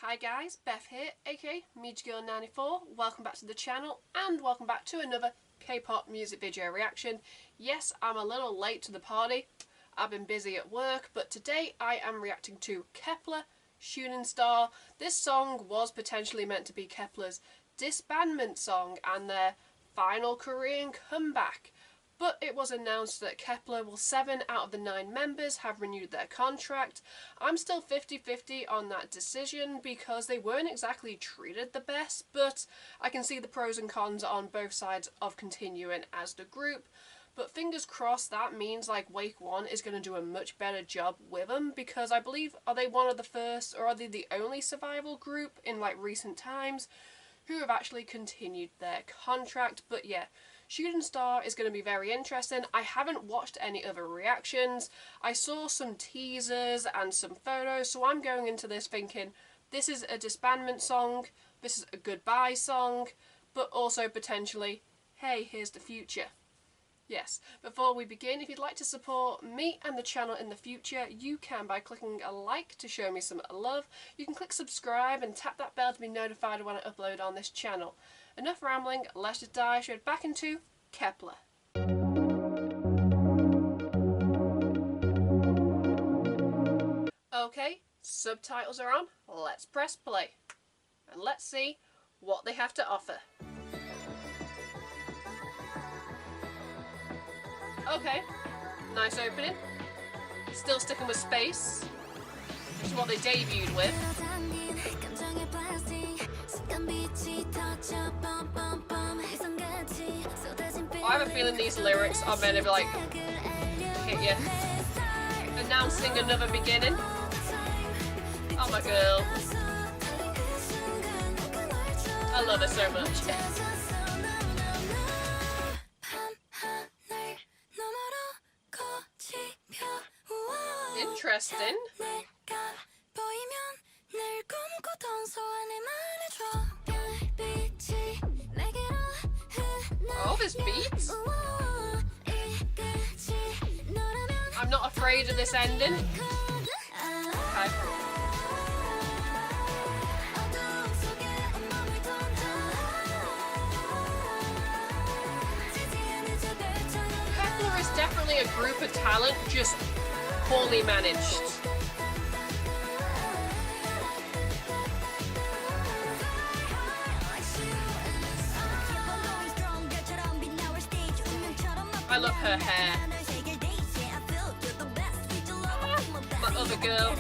Hi guys, Beth here, aka Mediagirl94. Welcome back to the channel and welcome back to another K-pop music video reaction. Yes, I'm a little late to the party. I've been busy at work, but today I am reacting to KEP1ER Shooting Star. This song was potentially meant to be Kep1er's disbandment song and their final Korean comeback. But it was announced that KEP1ER, well, 7 out of the 9 members have renewed their contract. I'm still 50-50 on that decision because they weren't exactly treated the best, but I can see the pros and cons on both sides of continuing as the group. But fingers crossed that means like Wake 1 is going to do a much better job with them, because I believe, are they one of the first, or are they the only survival group in like recent times who have actually continued their contract? But yeah, Shooting Star is going to be very interesting. I haven't watched any other reactions. I saw some teasers and some photos, so I'm going into this thinking this is a disbandment song, this is a goodbye song, but also potentially, hey, here's the future. Yes, before we begin, if you'd like to support me and the channel in the future, you can by clicking a like to show me some love. You can click subscribe and tap that bell to be notified when I upload on this channel. Enough rambling, let's just dive straight back into KEP1ER. Okay, subtitles are on, let's press play. And let's see what they have to offer. Okay, nice opening. Still sticking with space, which is what they debuted with. I have a feeling these lyrics are meant to like hit you. Announcing another beginning. Oh my girl. I love it so much. Interesting. Oh, this beat. I'm not afraid of this ending. Okay. KEP1ER is definitely a group of talent, just poorly managed. I love her hair. My other girl.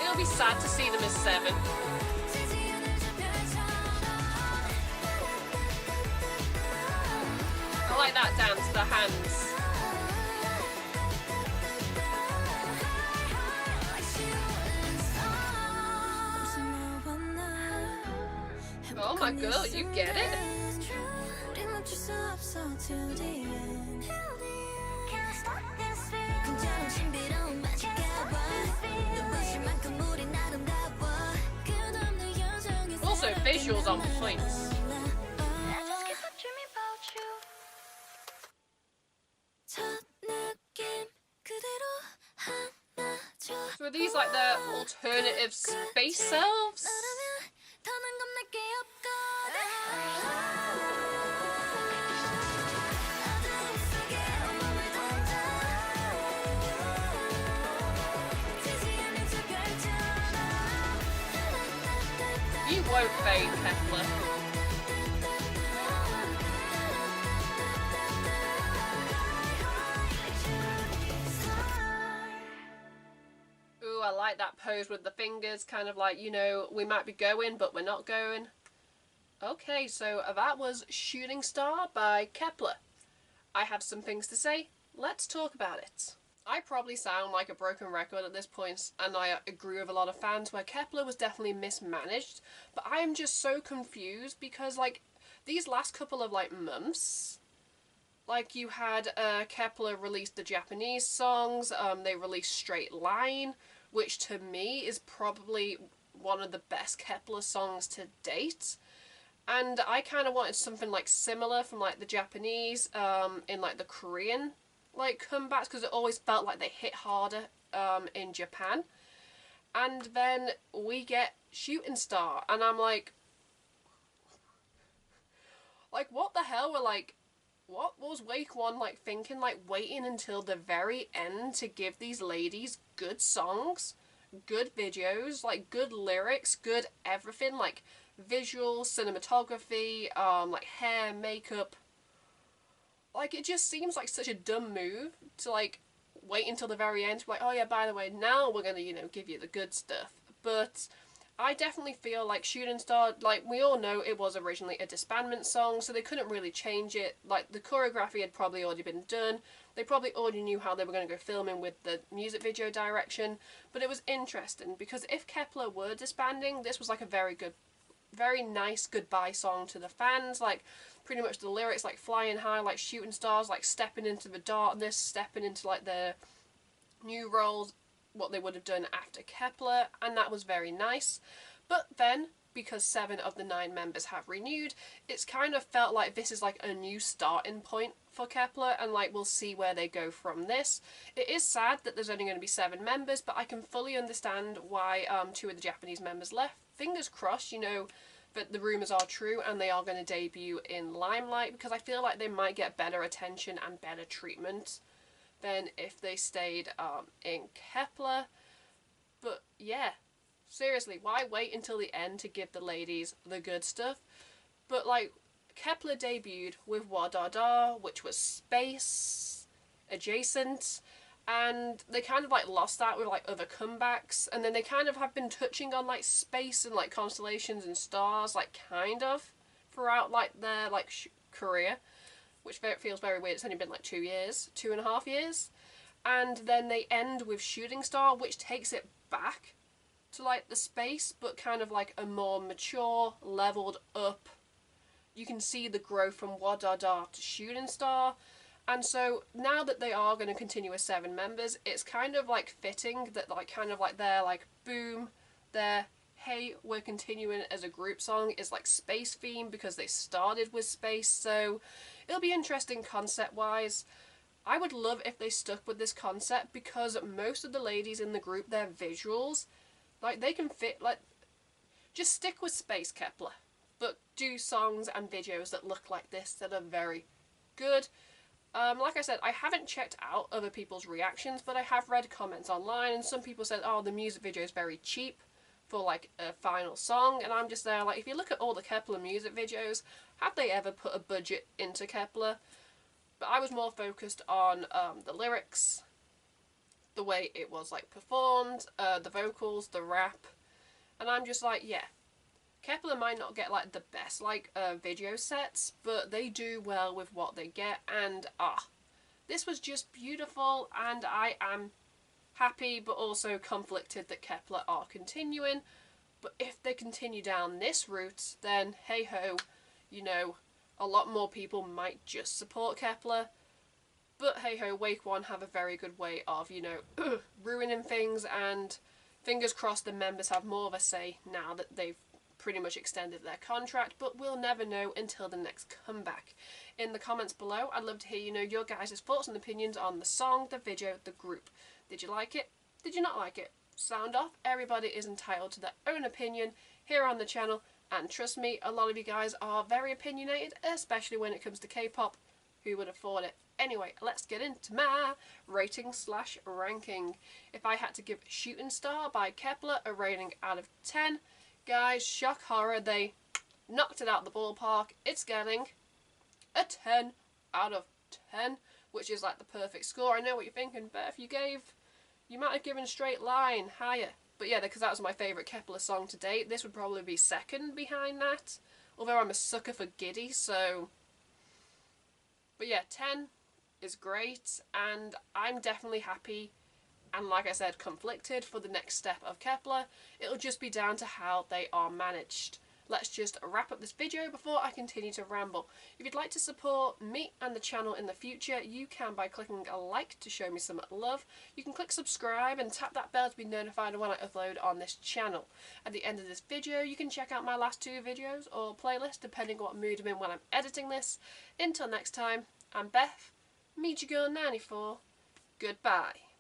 It'll be sad to see them as 7. I like that dance, the hands. Oh my girl, you get it? Also, visuals on point. So are these like their alternative space selves? You won't fade, KEP1ER. I like that pose with the fingers, kind of like, you know, we might be going, but we're not going. Okay, so that was Shooting Star by KEP1ER. I have some things to say. Let's talk about it. I probably sound like a broken record at this point, and I agree with a lot of fans where KEP1ER was definitely mismanaged, but I am just so confused because, like, these last couple of, like, months, Like you had Kep1er release the Japanese songs, they released Straight Line, which to me is probably one of the best Kep1er songs to date. And I kind of wanted something like similar from like the Japanese in like the Korean like comebacks, because it always felt like they hit harder in Japan. And then we get Shooting Star, and I'm like what the hell? We're like, what was Wake One like thinking, like waiting until the very end to give these ladies good songs, good videos, like good lyrics, good everything, like visual, cinematography, like hair, makeup. Like, it just seems like such a dumb move to like wait until the very end to be like, oh yeah, by the way, now we're gonna, you know, give you the good stuff. But I definitely feel like Shooting Star, like we all know it was originally a disbandment song, so they couldn't really change it. Like the choreography had probably already been done. They probably already knew how they were going to go filming with the music video direction. But it was interesting because if Kep1er were disbanding, this was like a very nice goodbye song to the fans. Like pretty much the lyrics like flying high like shooting stars, like stepping into the darkness, stepping into like their new roles, what they would have done after Kep1er, and that was very nice. But then, because 7 of the 9 members have renewed, it's kind of felt like this is like a new starting point for Kep1er, and like we'll see where they go from this. It is sad that there's only going to be 7 members, but I can fully understand why 2 of the Japanese members left. Fingers crossed, you know, that the rumours are true and they are going to debut in Limelight, because I feel like they might get better attention and better treatment than if they stayed in Kep1er. But yeah, seriously, why wait until the end to give the ladies the good stuff? But like, Kep1er debuted with Wadada, which was space adjacent, and they kind of like lost that with like other comebacks, and then they kind of have been touching on like space and like constellations and stars, like kind of throughout like their like career, which feels very weird. It's only been like 2.5 years. And then they end with Shooting Star, which takes it back to like the space, but kind of like a more mature, leveled up. You can see the growth from Wadada to Shooting Star. And so now that they are going to continue with 7 members, it's kind of like fitting that like kind of like their like boom, their hey, we're continuing as a group song is like space theme, because they started with space. So it'll be interesting concept wise. I would love if they stuck with this concept, because most of the ladies in the group, their visuals, like they can fit, like just stick with space Kep1er, but do songs and videos that look like this, that are very good. Like I said, I haven't checked out other people's reactions, but I have read comments online, and some people said, oh, the music video is very cheap for like a final song, and I'm just there like, if you look at all the Kep1er music videos, have they ever put a budget into Kep1er? But I was more focused on the lyrics, the way it was like performed, the vocals, the rap, and I'm just like, yeah, Kep1er might not get like the best like video sets, but they do well with what they get, and this was just beautiful, and I am happy but also conflicted that Kep1er are continuing. But if they continue down this route, then hey ho, you know, a lot more people might just support Kep1er. But hey ho, Wake One have a very good way of, you know, ruining things, and fingers crossed the members have more of a say now that they've pretty much extended their contract, but we'll never know until the next comeback. In the comments below, I'd love to hear, you know, your guys' thoughts and opinions on the song, the video, the group. Did you like it? Did you not like it? Sound off. Everybody is entitled to their own opinion here on the channel, and trust me, a lot of you guys are very opinionated, especially when it comes to K-pop. Who would have thought it? Anyway, let's get into my rating/ranking. If I had to give Shooting Star by Kep1er a rating out of 10, guys, shock horror, they knocked it out of the ballpark. It's getting a 10 out of 10, which is like the perfect score. I know what you're thinking, but if you might have given Straight Line higher. But yeah, because that was my favourite Kep1er song to date. This would probably be second behind that. Although I'm a sucker for Giddy, so... But yeah, 10 is great, and I'm definitely happy, and like I said, conflicted for the next step of Kep1er. It'll just be down to how they are managed. let's just wrap up this video before I continue to ramble. If you'd like to support me and the channel in the future, you can by clicking a like to show me some love. You can click subscribe and tap that bell to be notified when I upload on this channel. At the end of this video, you can check out my last 2 videos or playlist depending on what mood I'm in when I'm editing this. Until next time, I'm Beth, Mediagirl94. Goodbye.